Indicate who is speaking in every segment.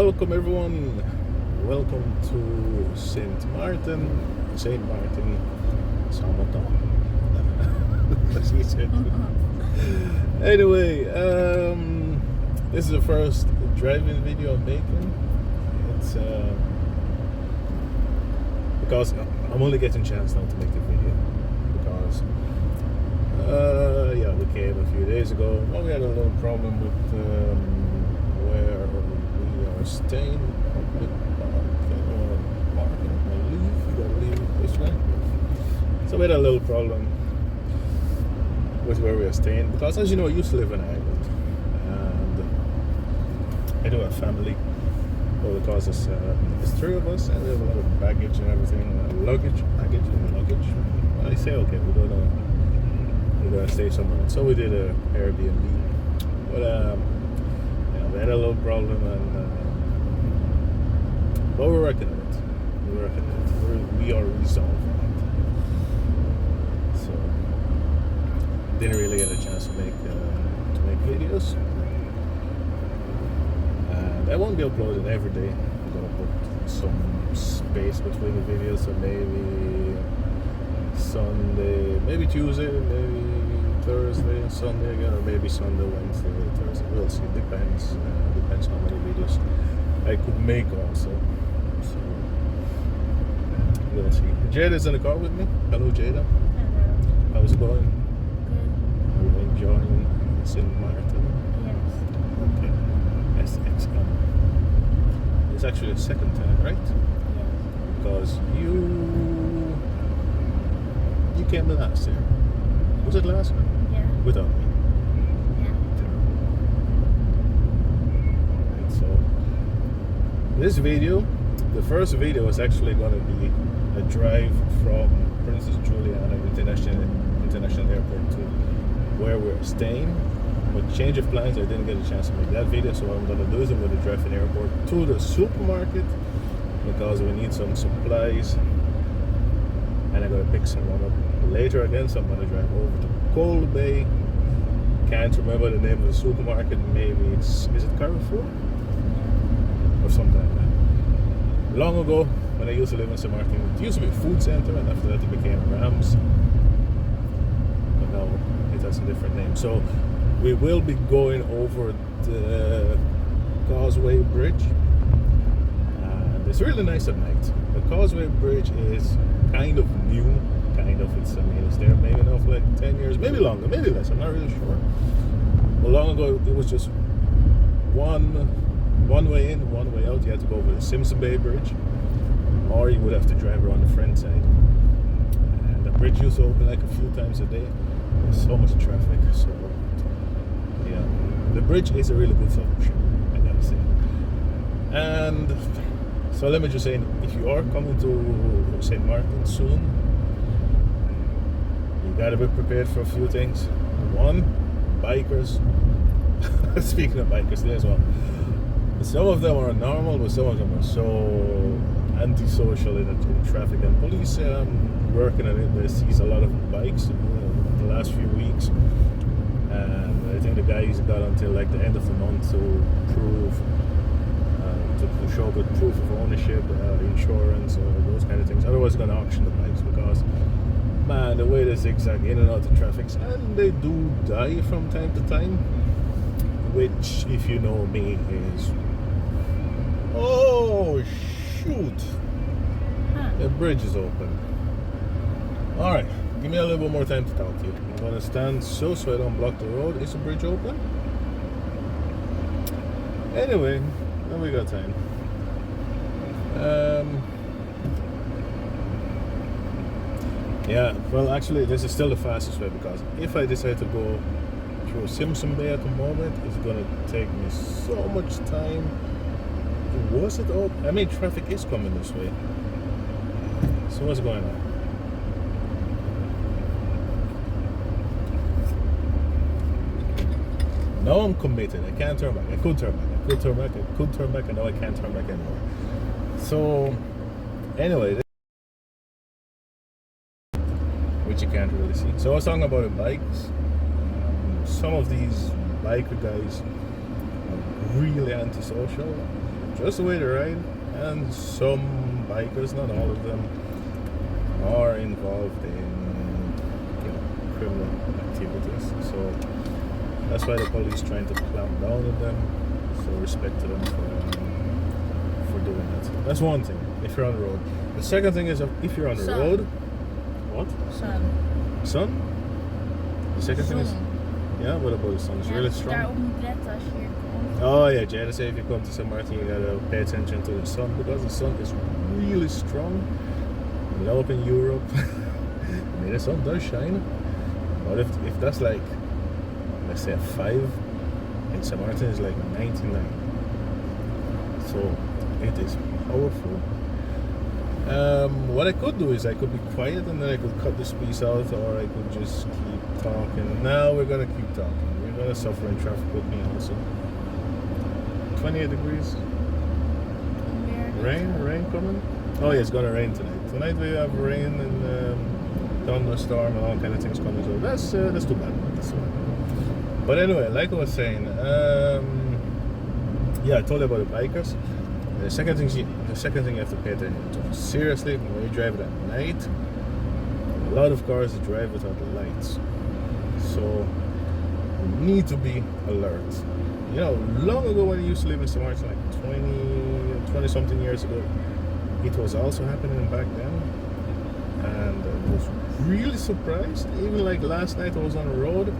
Speaker 1: welcome everyone. Welcome to Sint Maarten. Sint Maarten. Sint Maarten. As he said. Anyway, this is the first driving video I'm making. It's because I'm only getting a chance now to make the video because we came a few days ago. Well, we had a little problem with where we are staying. Leave this way. So we had a little problem with where we are staying because, as you know, I used to live in Ireland and I do have family. Well, because it's three of us and we have a lot of baggage and everything, luggage. I say, okay, we're gonna stay somewhere else. So we did a Airbnb, but we had a little problem, and but we're working on it. We are resolving it. So didn't really get a chance to make videos, and I won't be uploading every day. I'm gonna put some space between the videos, so maybe Sunday, maybe Tuesday, maybe Thursday, Sunday again, or maybe Sunday, Wednesday, Thursday. We'll see. Depends how many videos I could make also. So we'll see. Jayda's in the car with me. Hello, Jayda.
Speaker 2: Hello.
Speaker 1: How's it going?
Speaker 2: Good.
Speaker 1: Are you enjoying Sint Maarten?
Speaker 2: Yes.
Speaker 1: Okay. SXM. It's actually the second time, right?
Speaker 2: Yes.
Speaker 1: Because you came last year. Was it last year?
Speaker 2: Yeah.
Speaker 1: Without me.
Speaker 2: Yeah.
Speaker 1: Right, so this video, the first video is actually going to be a drive from Princess Juliana International Airport to where we're staying. But change of plans, I didn't get a chance to make that video, so what I'm going to do is I'm going to drive from the airport to the supermarket because we need some supplies, and I'm going to pick someone up later again. So I'm going to drive over to Causeway. Can't remember the name of the supermarket. Maybe is it Carrefour or something like that. Long ago, when I used to live in Sint Maarten, it used to be a food center, and after that it became Rams. But now it has a different name. So we will be going over the Causeway Bridge, and it's really nice at night. The Causeway Bridge is kind of new. It's there maybe now for like 10 years, maybe longer, maybe less, I'm not really sure. But long ago it was just one way in, one way out. You had to go over the Simpson Bridge, or you would have to drive around the front side. And the bridge used to open like a few times a day. There's so much traffic, so yeah, the bridge is a really good solution, I gotta say. And so let me just say, if you are coming to Sint Maarten soon, you gotta be prepared for a few things. One, bikers. Speaking of bikers, there as well. Some of them are normal, but some of them are so antisocial in traffic. And police working on it. They seize a lot of bikes the last few weeks. And I think the guys got until like the end of the month to prove, to show up with proof of ownership, insurance, those kind of things. Otherwise, they're gonna auction the bikes because, man, the way they zigzag in and out of traffic, and they do die from time to time, which, if you know me, is, oh shoot, the bridge is open. All right, give me a little bit more time to talk to you. I'm gonna stand so I don't block the road. Is the bridge open? Anyway, then we got time. Yeah, well, actually, this is still the fastest way, because if I decide to go through Simpson Bay at the moment, it's gonna take me so much time. Was it open? I mean, traffic is coming this way. So what's going on? Now I'm committed. I can't turn back. I could turn back. And now I can't turn back anymore. So, anyway. Which you can't really see. So I was talking about the bikes. Some of these biker guys are really antisocial. just the way they ride, and some bikers, not all of them, are involved in criminal activities. So that's why the police trying to clamp down on them. So respect to them for doing that. That's one thing. If you're on the road. The second thing is if you're on the
Speaker 2: Sun.
Speaker 1: road. What? Sun? The second thing is. Yeah, what about the sun? It's really strong.
Speaker 2: Daarop moet letten als je hier komt.
Speaker 1: Oh yeah, Jayda said if you come to Sint Maarten, you gotta pay attention to the sun because the sun is really strong. Low up in Europe, I mean the sun does shine, but if that's like, let's say a 5, in Sint Maarten is like 99. So it is powerful. What I could do is I could be quiet and then I could cut this piece out, or I could just keep talking. Now we're gonna keep talking. We're gonna suffer in traffic with me also. 28 degrees. Rain coming? Oh yeah, it's gonna rain tonight. Tonight we have rain and thunderstorm and all kind of things coming. So that's too bad. That's too bad. But anyway, like I was saying, yeah, I told you about the bikers. The second thing you have to pay attention to. Seriously, when you drive at night, a lot of cars drive without lights. So you need to be alert. You know, long ago when I used to live in Sint Maarten, like 20 something years ago, it was also happening back then. And I was really surprised. Even like last night I was on the road.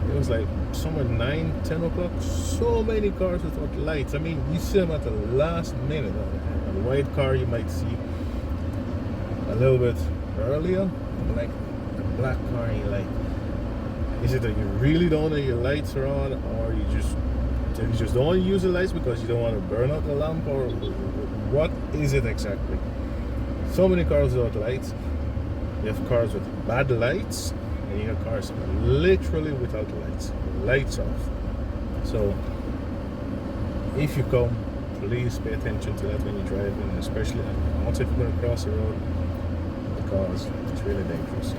Speaker 1: It was like somewhere 9, 10 o'clock. So many cars without lights. I mean, you see them at the last minute. A white car you might see a little bit earlier. Like a black car, you're like, is it that you really don't know your lights are on, or you just don't want to use the lights because you don't want to burn out the lamp, or what is it exactly? So many cars without lights. You have cars with bad lights, and you have cars literally without lights off. So if you come, please pay attention to that when you're driving, especially also if you're going to cross the road, because it's really dangerous.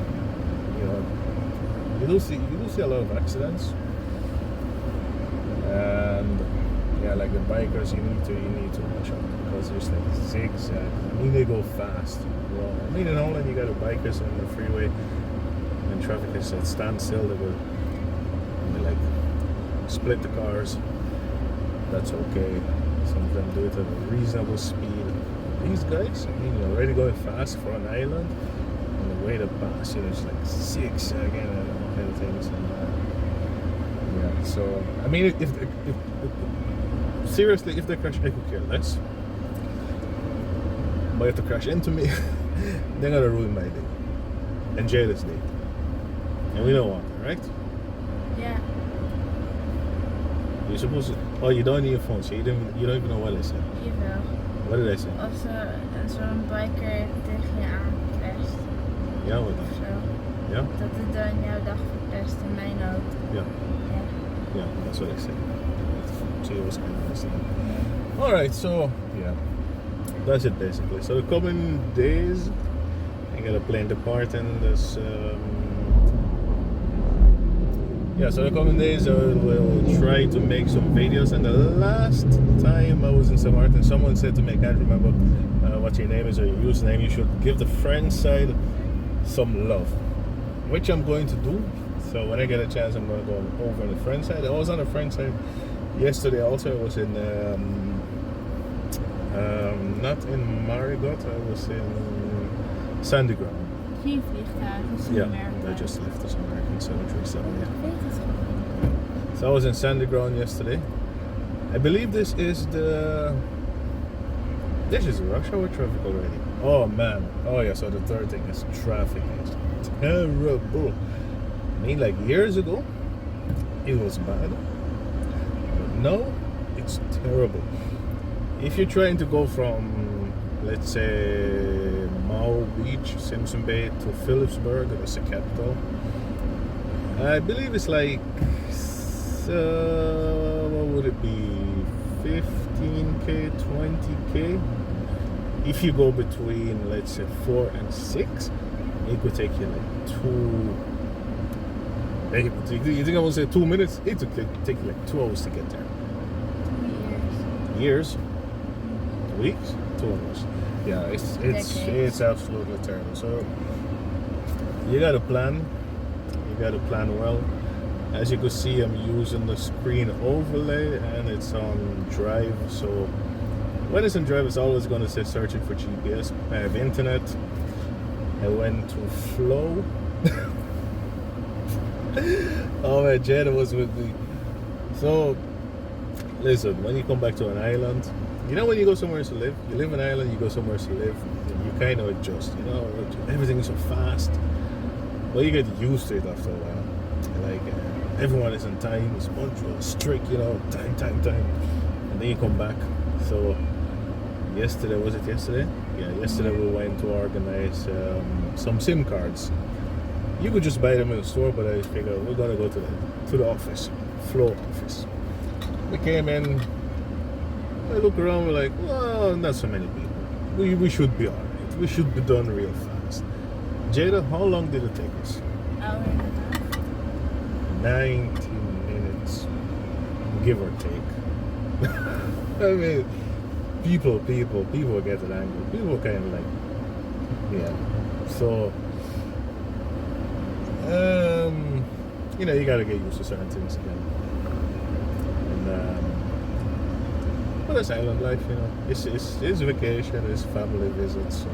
Speaker 1: You know, you do see a lot of accidents, and yeah, like the bikers, you need to watch out because there's like zigzag. I mean, they go fast. Well, I mean, in Holland you got the bikers on the freeway, when traffic is at standstill, they will like split the cars. That's okay. Some of them do it at a reasonable speed. These guys, I mean, you're already going fast for an island. On the way to pass, you know, it's like zigzagging and all kind of things. And yeah, so I mean, if seriously, if they crash, I could care less. But if they crash into me, they're gonna ruin my day and Jayda's day, and we don't want that, right?
Speaker 2: Yeah.
Speaker 1: You're supposed to. Oh, you don't need your phone, so you don't even know what I said.
Speaker 2: Jawel.
Speaker 1: What did I say?
Speaker 2: Als zo'n biker tegen je aanpest.
Speaker 1: Ja, wat dan?
Speaker 2: Of zo.
Speaker 1: Ja?
Speaker 2: Dat het dan jouw dag verpest en mijn ook.
Speaker 1: Ja.
Speaker 2: Ja.
Speaker 1: Yeah, that's what I said. She was kind of listening. Alright, so yeah, that's it basically. So the coming days, I got a plane depart in this. Yeah, so the coming days I will try to make some videos. And the last time I was in Sint Maarten, someone said to me, I can't remember what your name is or your username, you should give the friend side some love, which I'm going to do. So when I get a chance, I'm going to go over on the friend side. I was on the friend side yesterday also. I was in, not in Marigot, I was in Sandy Ground.
Speaker 2: Geen vliegtuigen,
Speaker 1: Yeah,
Speaker 2: Amerika.
Speaker 1: I just left this American cemetery, so yeah.
Speaker 2: Ik weet het gewoon.
Speaker 1: So I was in Sandy Ground yesterday. I believe this is rush hour traffic already. Oh man. Oh yeah, so the third thing is traffic is terrible. I mean, like years ago, it was bad. But now, it's terrible. If you're trying to go from, let's say, Mau Beach, Simpson Bay to Philipsburg, that's the capital, I believe it's like, what would it be, 15k, 20k? If you go between, let's say, 4 and 6, it could take you like 2. You think I will say 2 minutes? It would take you like 2 hours to get there.
Speaker 2: 2 years.
Speaker 1: Years? weeks, 2 hours. Yeah, it's absolutely terrible. So you gotta plan. You gotta plan well. As you can see, I'm using the screen overlay, and it's on Drive. So when it's in Drive, it's always going to say searching for GPS. I have internet. I went to Flow. Oh man, Jayda was with me. So listen, when you come back to an island, you know, when you go somewhere to live, you live in an island, you go somewhere to live, you kind of adjust. You know, everything's so fast. Well, you get used to it after a while. Like everyone is on time, it's punctual, strict, you know, time. And then you come back. So yesterday, was it yesterday? Yeah, yesterday we went to organize some SIM cards. You could just buy them in the store, but I figured we're gonna go to the office, Flow office. We came in, I look around, we're like, well, not so many people. We should be alright. We should be done real fast. Jayda, how long did it take us?
Speaker 2: Hour and a half.
Speaker 1: 19 minutes, give or take. I mean, people get angry. People kind of like, yeah. So, you know, you gotta get used to certain things again. And, but it's island life, you know. It's vacation, it's family visits. So,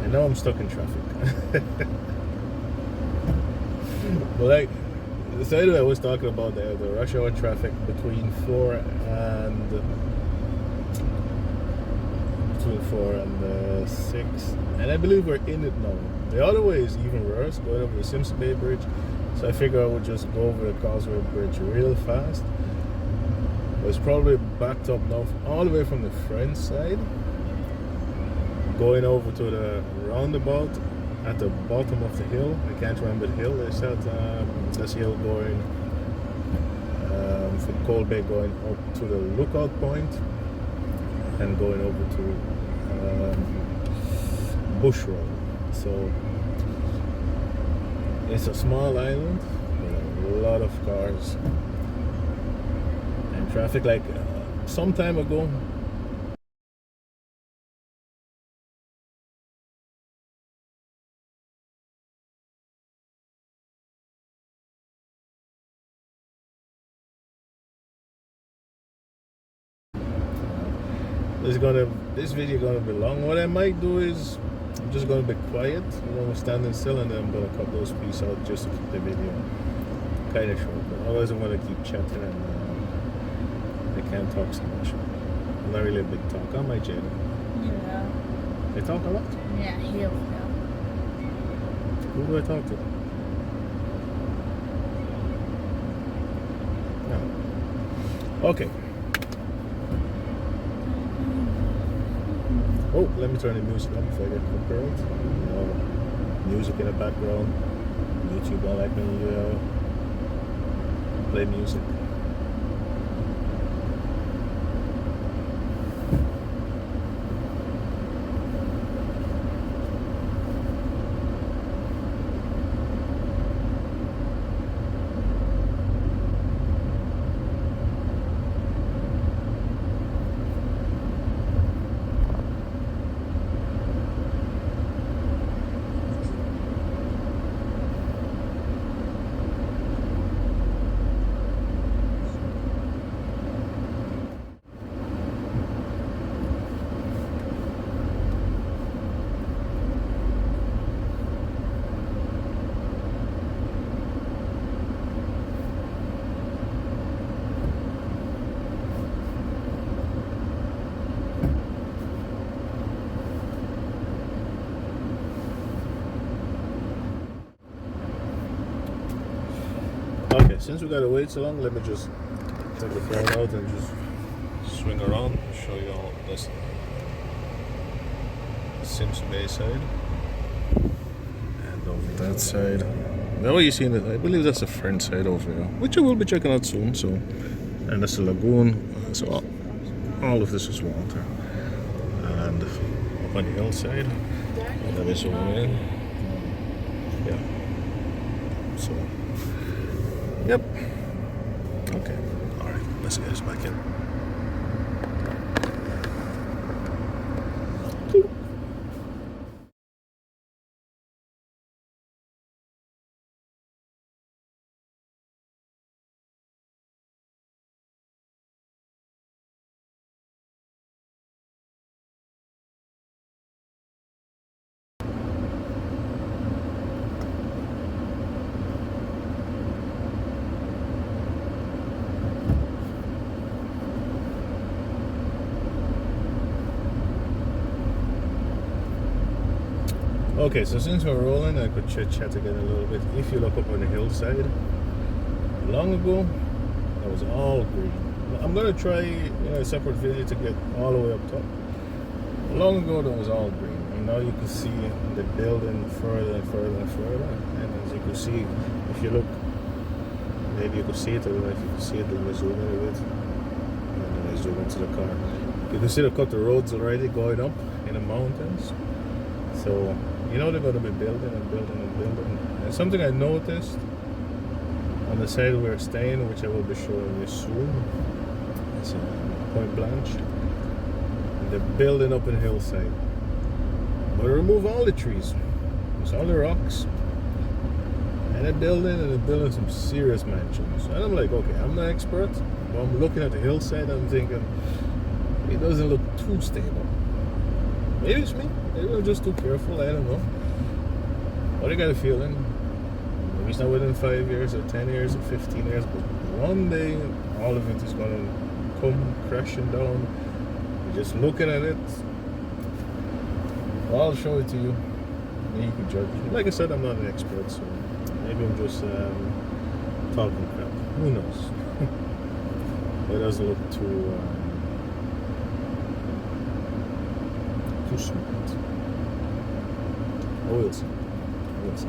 Speaker 1: and now I'm stuck in traffic. But like, so anyway, I was talking about the rush hour traffic between 4 and 6, and I believe we're in it now. The other way is even worse, going over the Simpson Bridge. So I figure I would just go over the Causeway Bridge real fast. But it's probably backed up now all the way from the French side, going over to the roundabout at the bottom of the hill. I can't remember the hill. They said this hill going from Causeway going up to the lookout point and going over to Bush Road. So it's a small island with a lot of cars and traffic. Like some time ago, this video gonna be long. What I might do is I'm just gonna be quiet, you know, standing still, and then I'm gonna cut those pieces out just to keep the video kind of short. But otherwise, I'm gonna keep chatting, and I can't talk so much. I'm not really a big talker, am I, Jayda?
Speaker 2: Yeah.
Speaker 1: I talk a lot.
Speaker 2: Ja, heel veel.
Speaker 1: Who do I talk to? No. Okay. Oh, let me turn the music on before I get copyright. You know, music in the background. YouTube don't like when you play music. Okay, since we gotta wait so long, let me just take the phone out and just swing around and show you all this Simpson Bay side and over that side. Now you see it, I believe that's the French side over here, which I will be checking out soon. So, and that's the lagoon. So all of this is water, and up on the hillside, that is over there. Yeah. So. Yep. Okay. Alright, let's get this back in. Okay, so since we're rolling, I could chit chat again a little bit. If you look up on the hillside, long ago, that was all green. I'm gonna try a separate video to get all the way up top. Long ago, that was all green, and now you can see the building further and further and further. And as you can see, if you look, maybe you can see it. I don't know if you can see it. Let me zoom in a bit, and then I zoom into the car. You can see they've cut the roads already going up in the mountains. So they're going to be building and building and building. And something I noticed on the side we're staying, which I will be showing you soon, is Point Blanche. They're building up in the hillside, but they remove all the trees. It's all the rocks, and they're building some serious mansions. And I'm like, okay, I'm not an expert, but I'm looking at the hillside. I'm thinking it doesn't look too stable. Maybe it's me. Maybe I'm just too careful. I don't know. But I got a feeling maybe it's not within 5 years or 10 years or 15 years, but one day all of it is going to come crashing down. You're just looking at it. Well, I'll show it to you. Maybe you can judge. Like I said, I'm not an expert, so maybe I'm just talking crap. Who knows? It doesn't look too smart. Oh, we'll see. We'll see.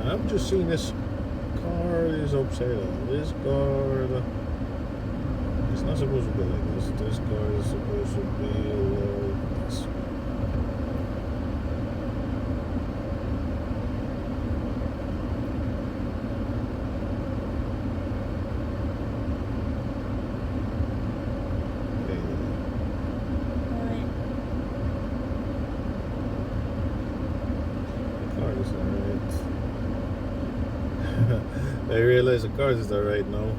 Speaker 1: I'm just seeing this car is upside down. This car, it's not supposed to be like this. This car is supposed to be like this. I realize the cars is alright now.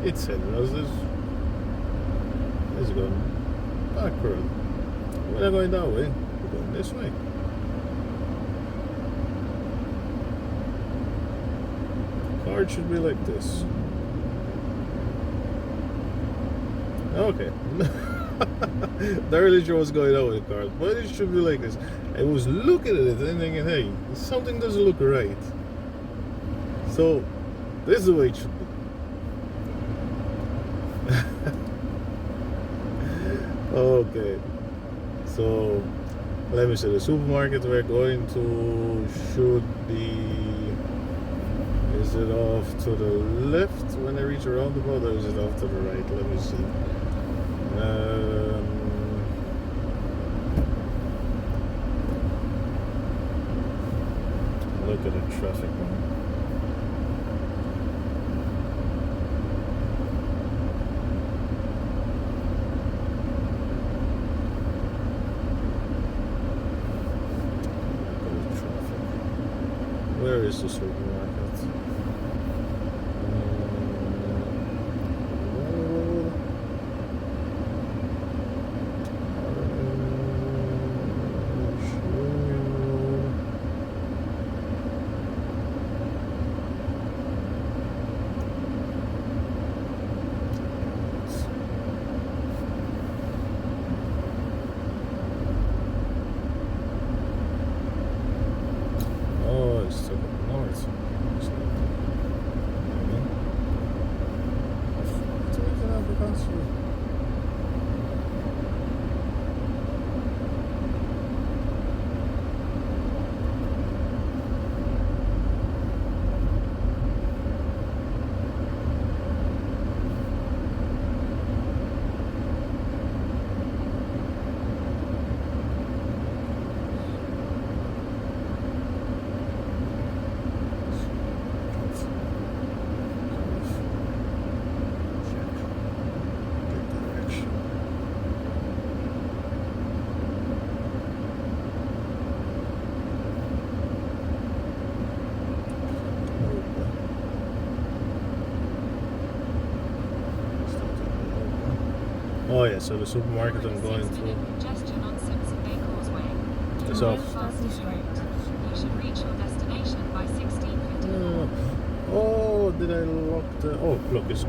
Speaker 1: It's heading us this. It's going backward. We're not going that way. We're going this way. card should be like this. Okay. Not really sure what's going on with the card, but it should be like this. I was looking at it and thinking, hey, something doesn't look right. So, this is the way it should be. Okay. So, let me see. The supermarket we're going to should be. Is it off to the left when I reach a roundabout, or is it off to the right? Let me see. Look at the traffic, man. Look at the traffic. Where is the supermarket? Oh yeah, so the supermarket I'm going to.
Speaker 3: Congestion on Simpson Causeway.
Speaker 1: It's off.
Speaker 3: You should reach your destination by 16:54.
Speaker 1: Oh, did I lock the? Oh, look, it's.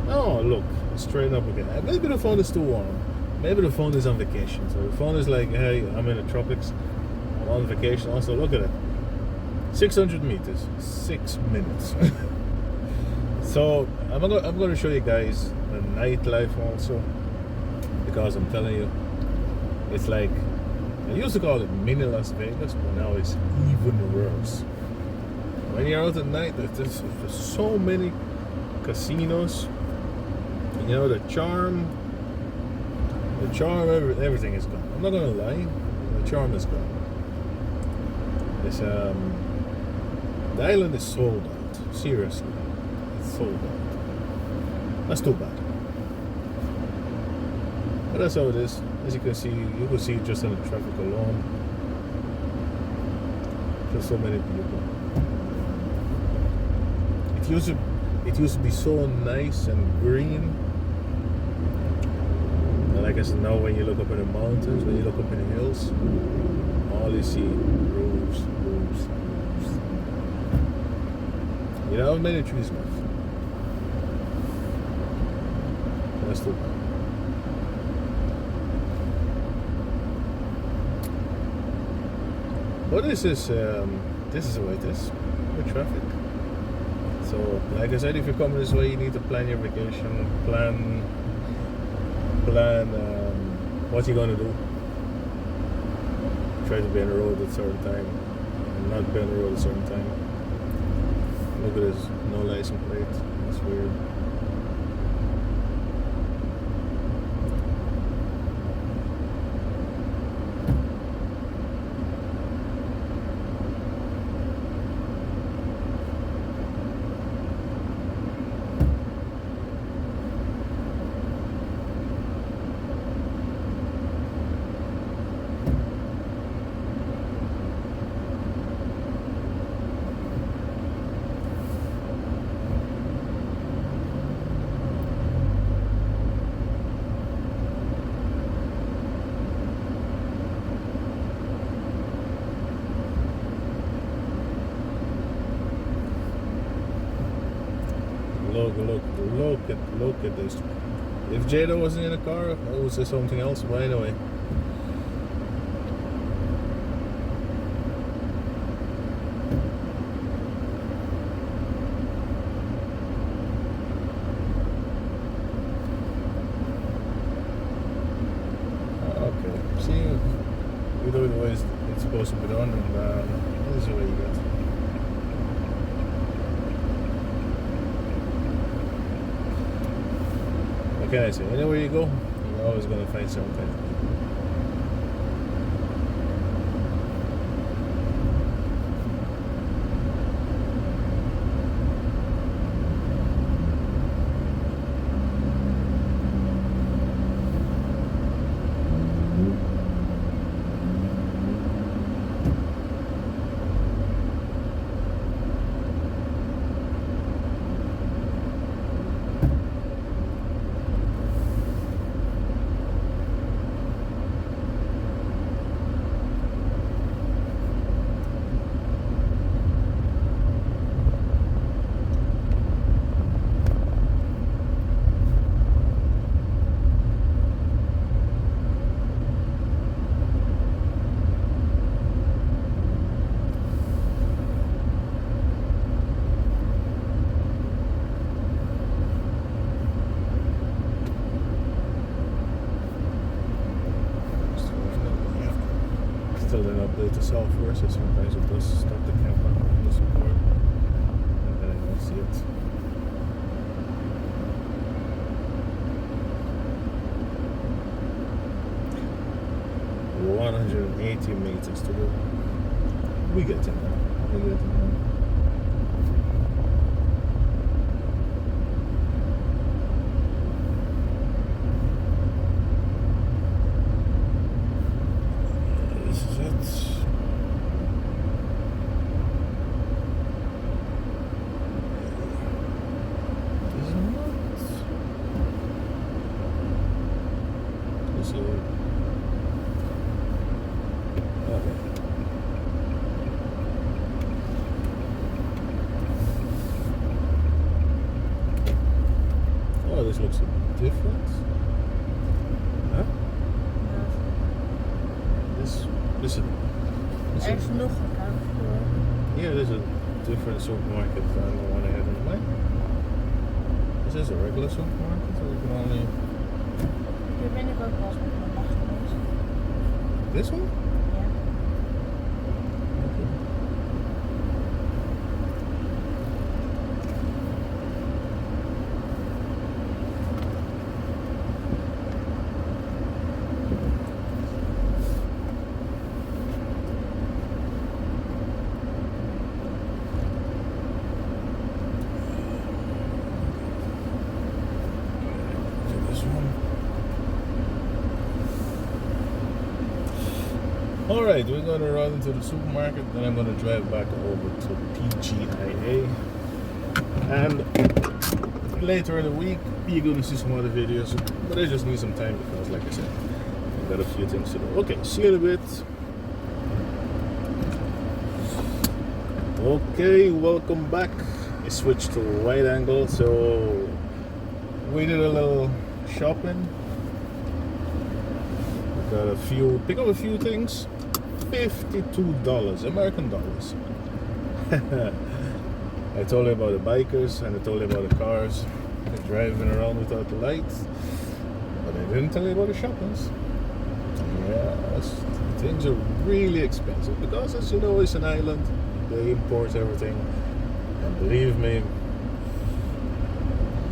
Speaker 1: Oh, look, it's straight up again. Maybe the phone is too warm. Maybe the phone is on vacation. So the phone is like, hey, I'm in the tropics. I'm on vacation. Also, look at it. 600 meters, 6 minutes. So I'm gonna show you guys the nightlife also, because I'm telling you, it's like, I used to call it mini Las Vegas, but now it's even worse. When you're out at night, there's so many casinos. And, you know, the charm, everything is gone. I'm not gonna lie, the charm is gone. It's the island is sold out. Seriously. Sold out. That's too bad. But that's how it is. As you can see just in the traffic alone. There's so many people. It used to be so nice and green. And like I said, now when you look up in the mountains, when you look up in the hills, all you see roofs. You know how many trees left? That's too bad. But this is the way it is with traffic. So, like I said, if you're coming this way, you need to plan your vacation, plan what you're gonna do. Try to be on the road at a certain time, and not be on the road at a certain time. Look at this, no license plate. That's weird. Look at this. If Jayda wasn't in a car, I would say something else, but anyway. Okay, see, we do it the way it's supposed to be done, and this is the way you get. What can I say? Anywhere you go, you're always going to find something. Still didn't update the software, so sometimes it does stop the camera on the support, and then I don't see it. $180 meters to go. We get it now. We get it now. Oh, this looks different. Huh? This is
Speaker 2: Er is nog een Carrefour.
Speaker 1: yeah, there's a different supermarket than the one I had in mind. Is this a regular supermarket, or you can only
Speaker 2: Hier ben ik ook wel eens met mijn dag geweest.
Speaker 1: this one?
Speaker 2: Ja.
Speaker 1: Okay. Alright, we're going to run into the supermarket, then I'm going to drive back over to PJIA. And later in the week, you're going to see some other videos, but I just need some time because, like I said, I've got a few things to do. Okay, see you in a bit. Okay, welcome back. I switched to wide angle, so we did a little shopping. Got pick up a few things. $52 American dollars. I told you about the bikers and I told you about the cars driving around without the lights, but I didn't tell you about the shoppings. Yes, things are really expensive because, as you know, it's an island. They import everything, and believe me,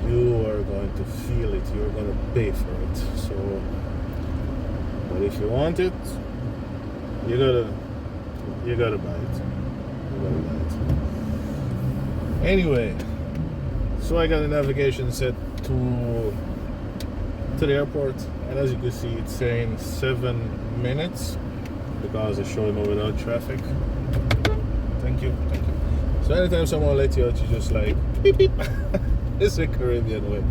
Speaker 1: you are going to feel it. You're going to pay for it. So. But if you want it, you gotta buy it. You gotta buy it. Anyway, so I got the navigation set to the airport, and as you can see, it's saying 7 minutes because I showed them without traffic. Thank you. So anytime someone lets you out, you just like beep beep. It's a Caribbean way.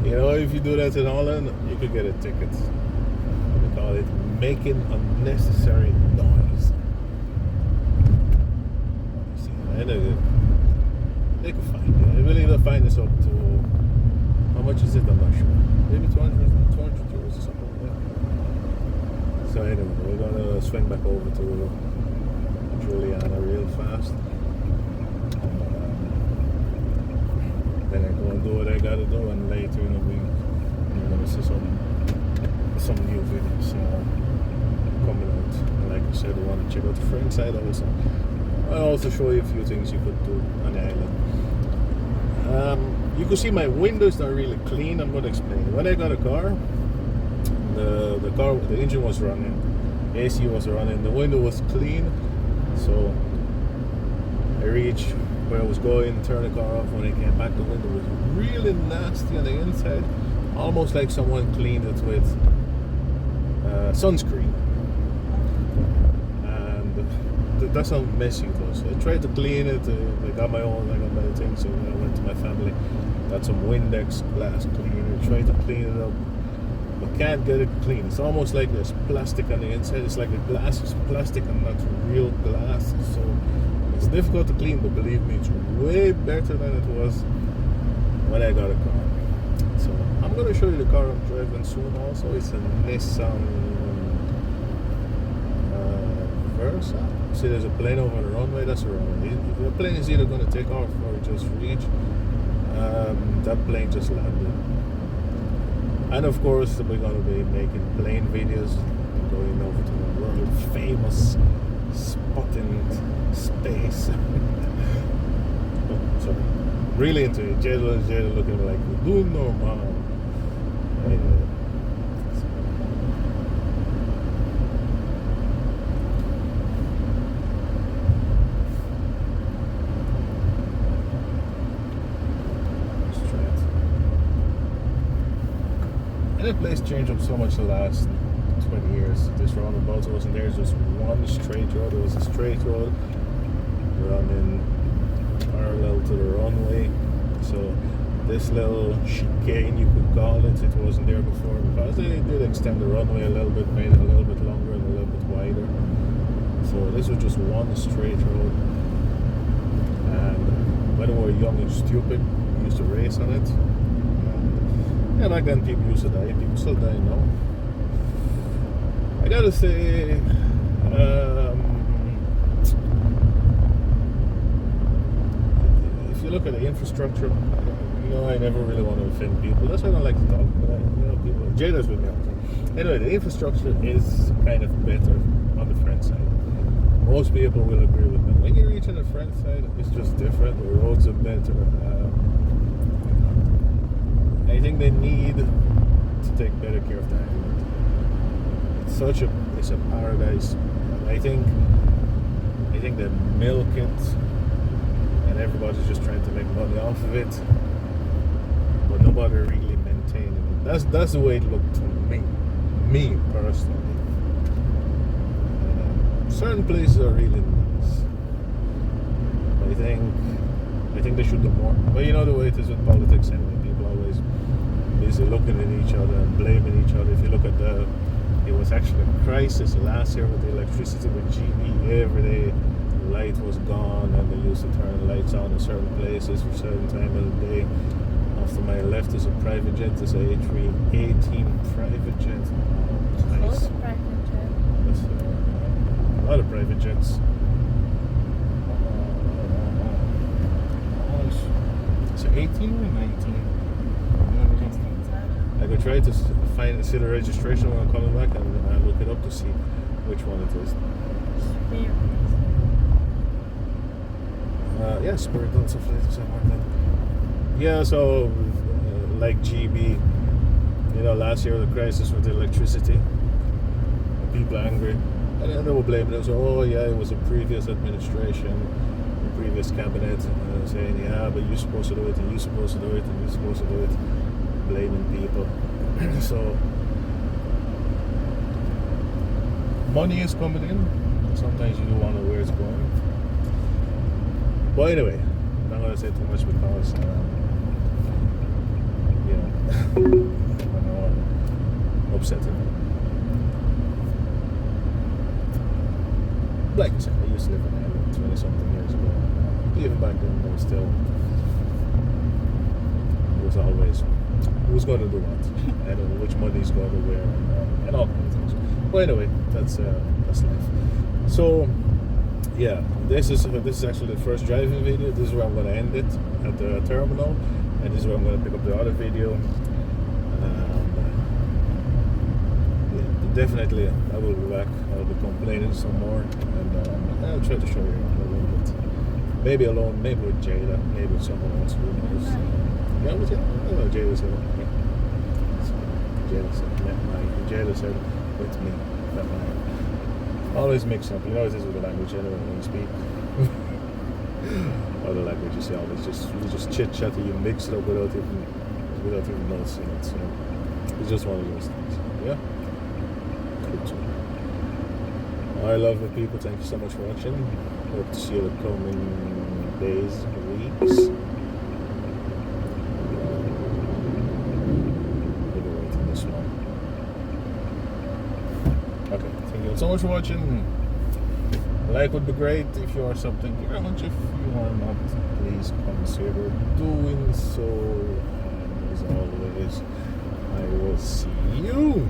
Speaker 1: You know, if you do that in Holland, you could get a ticket. Call it making unnecessary noise. See, they can find you. I believe they'll find this up to, how much is it? I'm not sure. Maybe 200 euros or something like that. So anyway, we're gonna swing back over to Juliana real fast. Then I go and do what I gotta do, and later in the week you're gonna see some new videos coming out. And like I said, I want to check out the French side also. I'll also show you a few things you could do on the island. You can see my windows are really clean. I'm gonna explain. When I got a car, the engine was running, AC was running, the window was clean. So I reached where I was going, turned the car off. When I came back, the window was really nasty on the inside, almost like someone cleaned it with sunscreen. And that's how messy it was. I tried to clean it. I got my things, so I went to my family, got some Windex glass cleaner, tried to clean it up, but can't get it clean. It's almost like there's plastic on the inside. It's like the glass is plastic and not real glass, so it's difficult to clean, but believe me, it's way better than it was when I got a car. So I'm going to show you the car I'm driving soon also. It's a Nissan Versa. See, there's a plane over the runway. That's a runway. The plane is either going to take off or just reach. That plane just landed. And of course, we're going to be making plane videos, going over to the world famous spot in space. Oh, sorry. Really into it. Jayda looking at me like, we're doing normal. And the place changed up so much the last 20 years. This roundabout wasn't there. It was just one straight road. It was a straight road running parallel to the runway. So this little chicane, you could call it, it wasn't there before because they did extend the runway a little bit, made it a little bit longer and a little bit wider. So this was just one straight road. And when we were young and stupid, we used to race on it. Yeah, back then people used to die. People still die now. I gotta say, if you look at the infrastructure, I never really want to offend people. That's why I don't like to talk. But people. Jayda's with me all the time. Anyway, the infrastructure is kind of better on the French side. Most people will agree with me. When you reach on the French side, it's just different. The roads are better. I think they need to take better care of the island. It's a paradise. I think they milk it, and everybody's just trying to make money off of it, but nobody really maintaining it. That's the way it looked to me personally. Certain places are really nice. I think they should do more. But you know the way it is with politics anyway. People always busy looking at each other and blaming each other. If you look at it was actually a crisis last year with the electricity with GB. Every day the light was gone, and they used to turn the lights on in certain places for a certain time of the day. Off to my left is a private jet. It's a A318 private jet. It's nice.
Speaker 2: A private jet.
Speaker 1: That's, a lot of private jets. Is it 18 or 19? I could try to see the registration when I'm coming back and look it up to see which one it is. Yeah, Spirit also flies to Sint Maarten. Yeah, so like GB, last year the crisis with the electricity, people are angry, and then they were blaming it. So, it was a previous administration, the previous cabinet, saying, yeah, but you're supposed to do it, and you're supposed to do it, and you're supposed to do it, blaming people. So money is coming in, and sometimes you do wonder where it's going. But anyway, I'm not going to say too much because I don't know, upsetting. Like I said, I used to live in Ireland 20 something years ago. Even back then, there was still is always who's going to do what and which money is going to where and all kinds of things. But anyway, that's life. So yeah, this is actually the first driving video. This is where I'm going to end it at the terminal, and this is where I'm going to pick up the other video. Definitely, I will be back. I'll be complaining some more, and I'll try to show you a little bit. Maybe alone, maybe with Jayda, maybe with someone else. Who knows? Yeah, with Jayda. I don't know. Jayda said it. Jayda said with me. That always mix up. You know, this is with the language anyway when you speak. Other languages, you always just chit chat. You mix it up without even noticing it. So it's just one of those things. Yeah. I love the people. Thank you so much for watching. Hope to see you in the coming days, weeks. Maybe wait on this one. Okay, thank you so much for watching. A like would be great if you are subbed. Thank you very much. If you are not, please consider doing so. And as always, I will see you.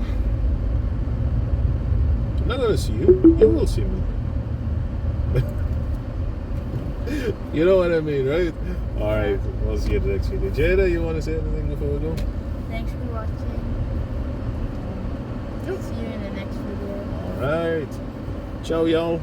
Speaker 1: I'm not gonna see you. You will see me. You know what I mean, right? Alright, we'll see you in the next video. Jayda, you want to say anything before we go?
Speaker 2: Thanks for watching. See you in the next video.
Speaker 1: Alright. Ciao, y'all.